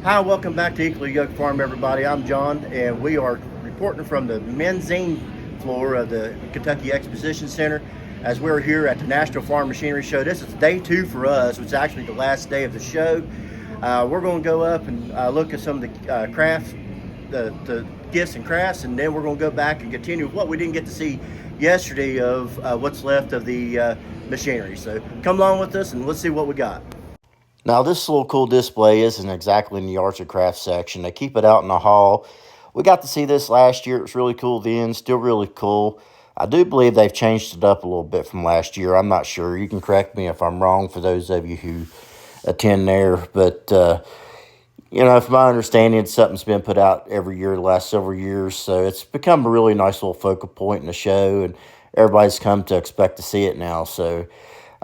Hi, welcome back to Equallyyokedfarm, everybody. I'm John, and we are reporting from the mezzanine floor of the Kentucky Exposition Center as we're here at the National Farm Machinery Show. This is day 2 for us, which is actually the last day of the show. We're going to go up and look at some of the crafts, the gifts and crafts, and then we're going to go back and continue with what we didn't get to see yesterday of what's left of the machinery. So come along with us and let's see what we got. Now, this little cool display isn't exactly in the arts and crafts section. They keep it out in the hall. We got to see this last year. It was really cool then, still really cool. I do believe they've changed it up a little bit from last year. I'm not sure. You can correct me if I'm wrong for those of you who attend there. But, from my understanding, something's been put out every year the last several years. So it's become a really nice little focal point in the show, and everybody's come to expect to see it now. So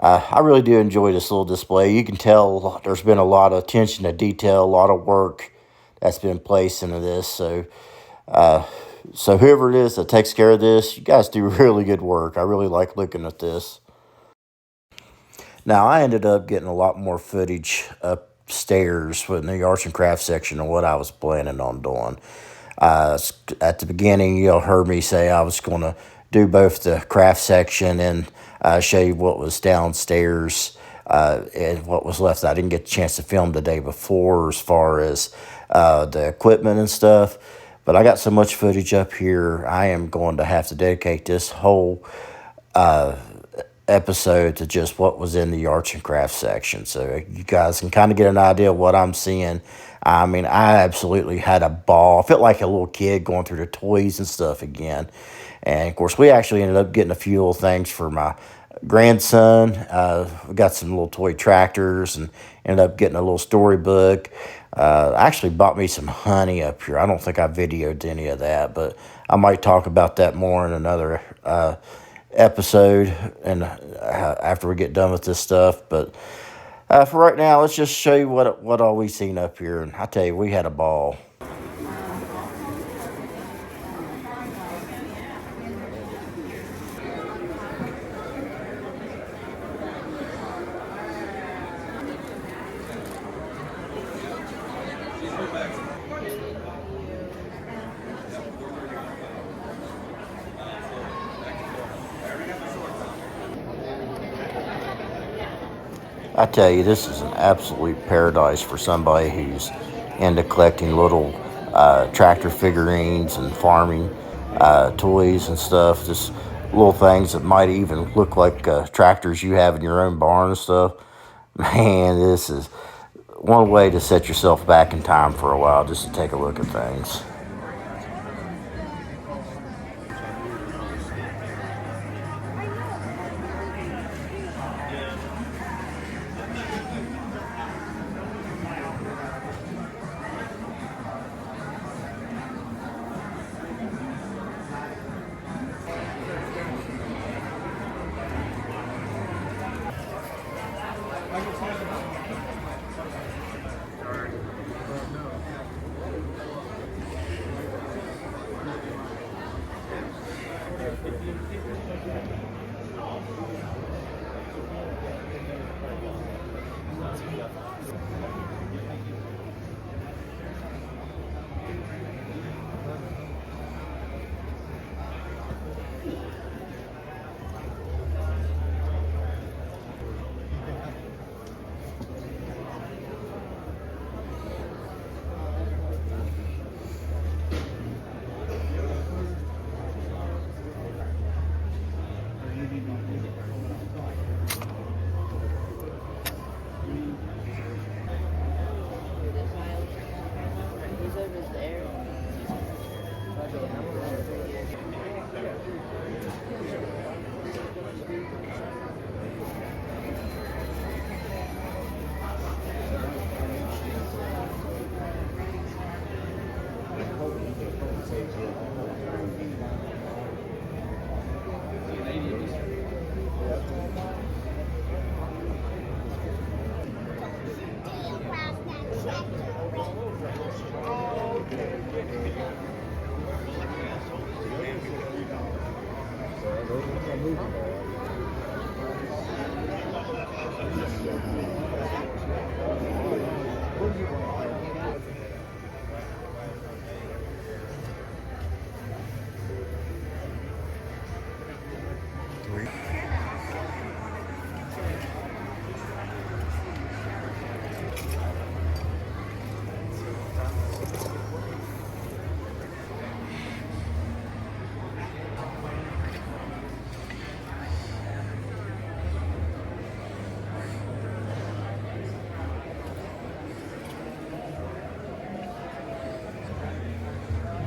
I really do enjoy this little display. You can tell there's been a lot of attention to detail, a lot of work that's been placed into this. So whoever it is that takes care of this, you guys do really good work. I really like looking at this. Now, I ended up getting a lot more footage upstairs in the arts and crafts section than what I was planning on doing. At the beginning, you heard me say I was going to do both the craft section and show you what was downstairs and what was left. I didn't get a chance to film the day before as far as the equipment and stuff, but I got so much footage up here, I am going to have to dedicate this whole episode to just what was in the arts and crafts section, so you guys can kind of get an idea of what I'm seeing. I mean, I absolutely had a ball. I felt like a little kid going through the toys and stuff again. And of course, we actually ended up getting a few little things for my grandson. We got some little toy tractors and ended up getting a little storybook. I actually bought me some honey up here. I don't think I videoed any of that, but I might talk about that more in another episode and after we get done with this stuff. But for right now, let's just show you what all we seen up here. And I tell you, we had a ball. I tell you, this is an absolute paradise for somebody who's into collecting little tractor figurines and farming toys and stuff. Just little things that might even look like tractors you have in your own barn and stuff. Man, this is one way to set yourself back in time for a while, just to take a look at things.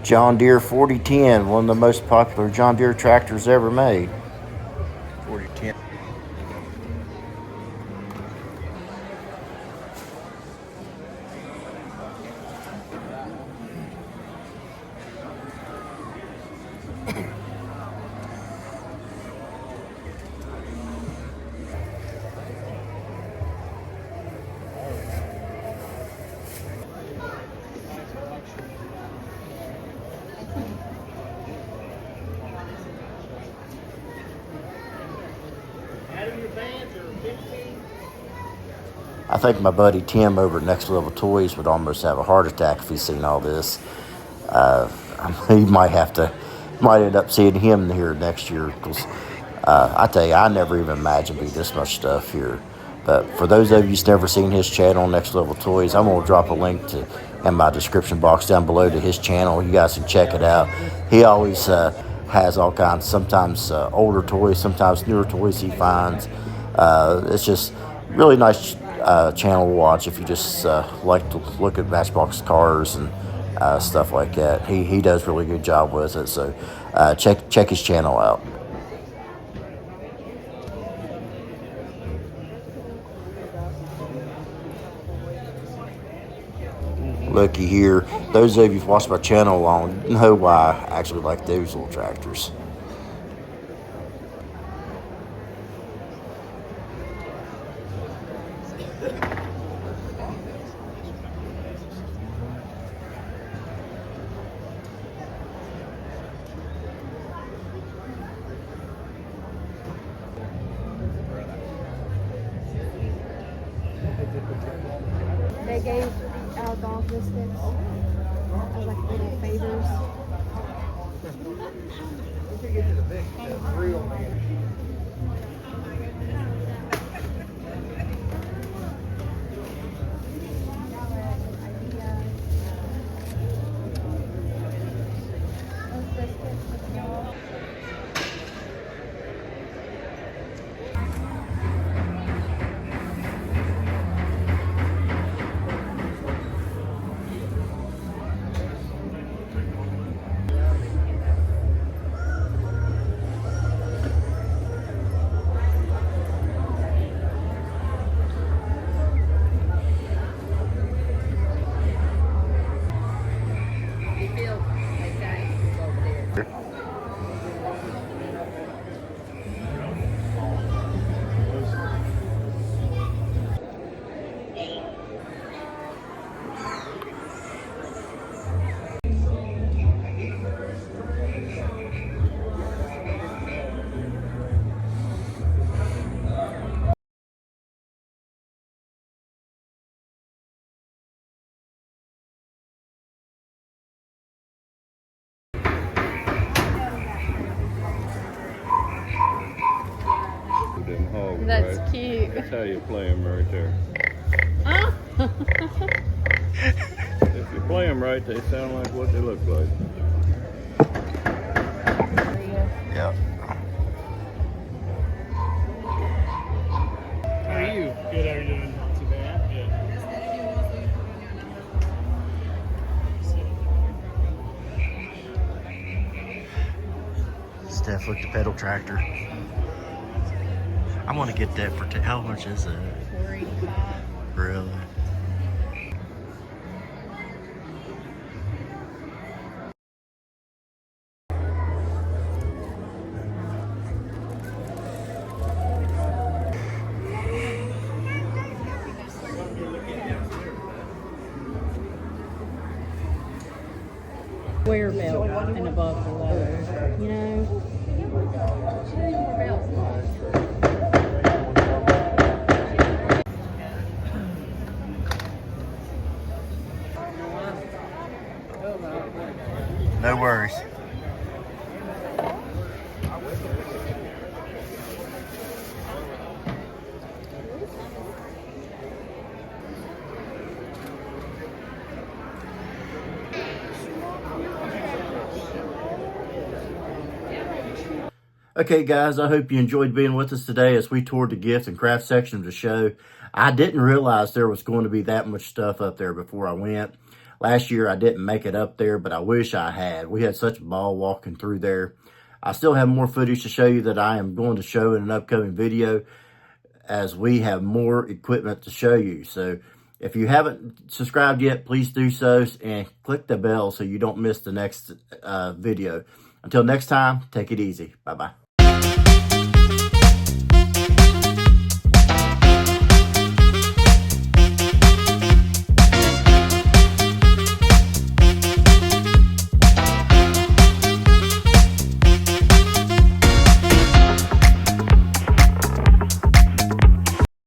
John Deere 4010, one of the most popular John Deere tractors ever made. 4010. I think my buddy Tim over at Next Level Toys would almost have a heart attack if he's seen all this. He might end up seeing him here next year. Because I tell you, I never even imagined be this much stuff here. But for those of you who's never seen his channel, Next Level Toys, I'm gonna drop a link in my description box down below to his channel. You guys can check it out. He always has all kinds, sometimes older toys, sometimes newer toys he finds. It's just really nice channel to watch if you just like to look at Matchbox cars and stuff like that. He does a really good job with it, so check his channel out. Looky here, those of you who've watched my channel long know why I actually like those little tractors. They gave our dog biscuits as like little favors. That's right? Cute. That's how you play them right there. Oh. If you play them right, they sound like what they look like. Yeah. How are you? Good, how are you doing? Not too bad. Good. It's definitely the pedal tractor. I want to get that for how much is it? $4.85. Really? Square belt and above the leather, you know? No worries. Okay, guys, I hope you enjoyed being with us today as we toured the gift and craft section of the show. I didn't realize there was going to be that much stuff up there before I went. Last year I didn't make it up there, but I wish I had. We had such a ball walking through there. I still have more footage to show you that I am going to show in an upcoming video, as we have more equipment to show you. So if you haven't subscribed yet, please do so, and click the bell so you don't miss the next video. Until next time, take it easy. Bye-bye.